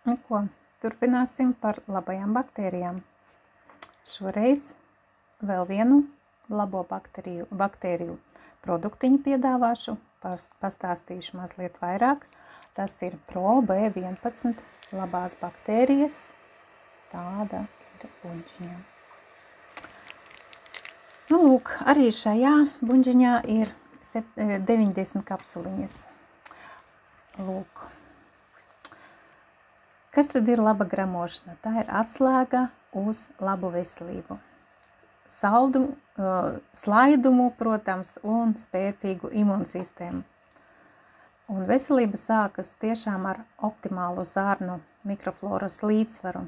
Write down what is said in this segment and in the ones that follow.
Nu ko, turpināsim par labajām baktērijām. Šoreiz vēl vienu labo baktēriju produktiņu piedāvāšu, pastāstīšu mazliet vairāk. Tas ir Pro B11 labās baktērijas. Tāda ir buļģiņa. Nu, lūk, arī šajā buļģiņā ir 90 kapsuliņas. Lūk. Kas tad ir laba gramošana? Tā ir atslēga uz labu veselību. Slaidumu, protams, un spēcīgu imūnsistēmu. Un veselība sākas tiešām ar optimālu zarnu mikrofloras līdzsvaru.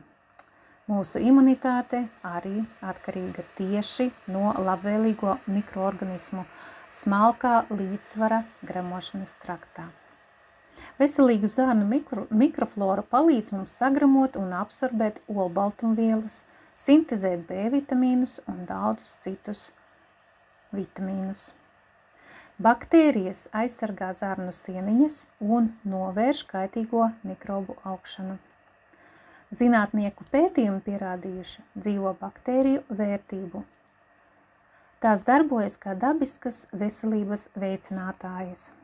Mūsu imunitāte arī atkarīga tieši no labvēlīgo mikroorganismu smalkā līdzsvara gramošanas traktā. Veselīgu zarnu mikroflora palīdz mums sagramot un absorbēt olbaltumvielas, sintezēt B vitamīnus un daudzus citus vitamīnus. Baktērijas aizsargā zarnu sieniņas un novērš kaitīgo mikrobu augšanu. Zinātnieku pētījumi pierādījuši dzīvo baktēriju vērtību. Tās darbojas kā dabiskas veselības veicinātājas.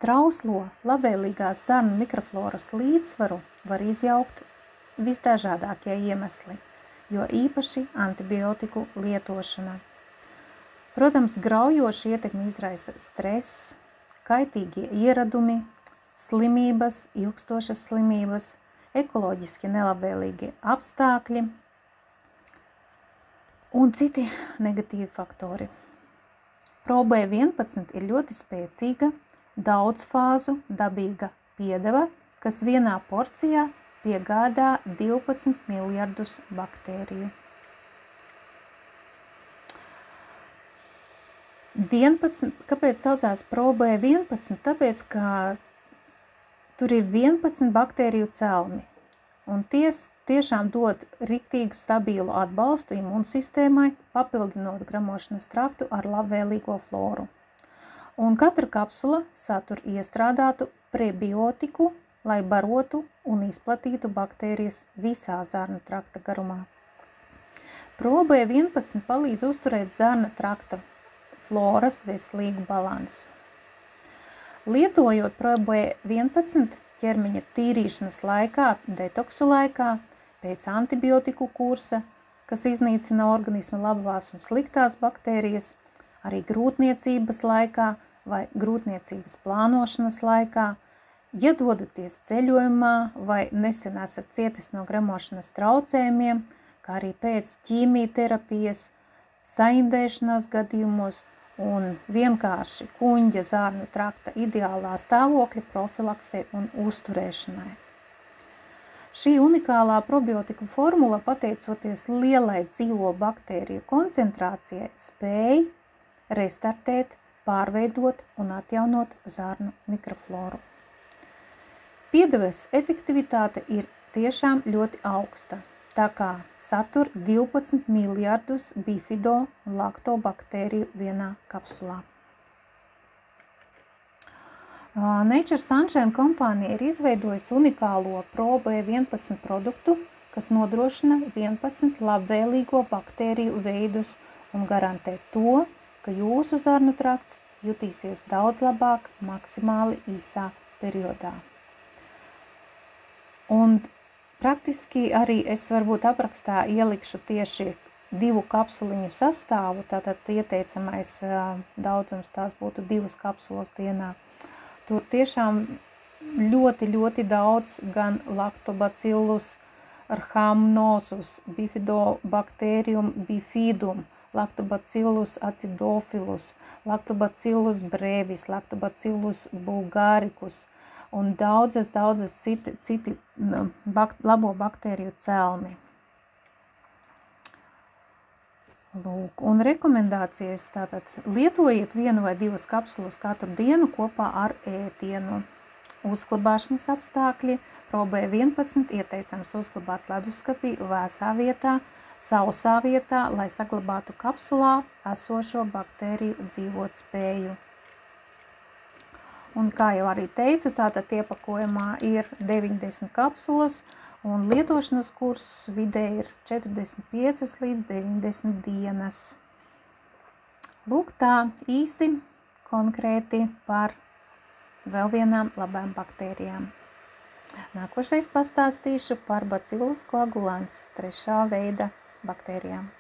Trauslo, labvēlīgās zarnu mikrofloras līdzsvaru var izjaukt visdažādākie iemesli, jo īpaši antibiotiku lietošana. Protams, graujoši ietekmi izraisa stress, kaitīgie ieradumi, slimības, ilgstošas slimības, ekoloģiski nelabvēlīgi apstākļi un citi negatīvi faktori. Pro B11 ir ļoti spēcīga, daudzfāzu dabīga piedeva, kas vienā porcijā piegādā 12 miljardus baktēriju. 11, kāpēc saucās Pro B11? Tāpēc, ka tur ir 11 baktēriju celmi, un tiešām dod riktīgu stabilu atbalstu imūnsistēmai, papildinot gramošanas traktu ar labvēlīgo floru. Un katra kapsula satur iestrādātu prebiotiku, lai barotu un izplatītu baktērijas visā zarnu trakta garumā. Pro B11 palīdz uzturēt zarna trakta floras veselīgu balansu. Lietojot Pro B11 ķermeņa tīrīšanas laikā, detoksu laikā, pēc antibiotiku kursa, kas iznīcina organisma labās un sliktās baktērijas, arī grūtniecības laikā vai grūtniecības plānošanas laikā, ja dodaties ceļojumā vai nesen esat cietis no gramošanas traucējumiem, kā arī pēc ķīmijterapijas, saindēšanās gadījumos un vienkārši kuņģa zarnu trakta ideālā stāvokļa profilaksē un uzturēšanai. Šī unikālā probiotiku formula, pateicoties lielai dzīvo baktēriju koncentrācijai, spēj restartēt, pārveidot un atjaunot zarnu mikrofloru. Piedevas efektivitāte ir tiešām ļoti augsta, tā kā satur 12 miljardus bifido un laktobaktēriju vienā kapsulā. Nature Sunshine kompānija ir izveidojusi unikālo Pro B11 produktu, kas nodrošina 11 labvēlīgo baktēriju veidus un garantē to, ka jūsu zarnu trakts jutīsies daudz labāk maksimāli īsā periodā. Un praktiski arī es varbūt aprakstā ielikšu tieši 2 kapsuliņu sastāvu, tātad ieteicamais daudzums tās būtu 2 kapsulas dienā. Tur tiešām ļoti, ļoti daudz gan Lactobacillus rhamnosus, Bifidobacterium bifidum, Lactobacillus acidophilus, Lactobacillus brevis, Lactobacillus bulgaricus un daudzas citi labo baktēriju celmi. Lūk, un rekomendācijas tātad lietojiet 1 vai 2 kapsulas katru dienu kopā ar ēdienu. Uzglabāšanas apstākļi Pro B11 ieteicams uzglabāt leduskapī vēsā vietā, sausā vietā, lai saglabātu kapsulā esošo baktēriju dzīvot spēju. Un kā jau arī teicu, tātad iepakojumā ir 90 kapsulas, un lietošanas kurs vidē ir 45 līdz 90 dienas. Lūk tā īsi, konkrēti par vēl vienām labām baktērijām. Nākošais pastāstīšu par Bacillus coagulans 3. veida baktērijām.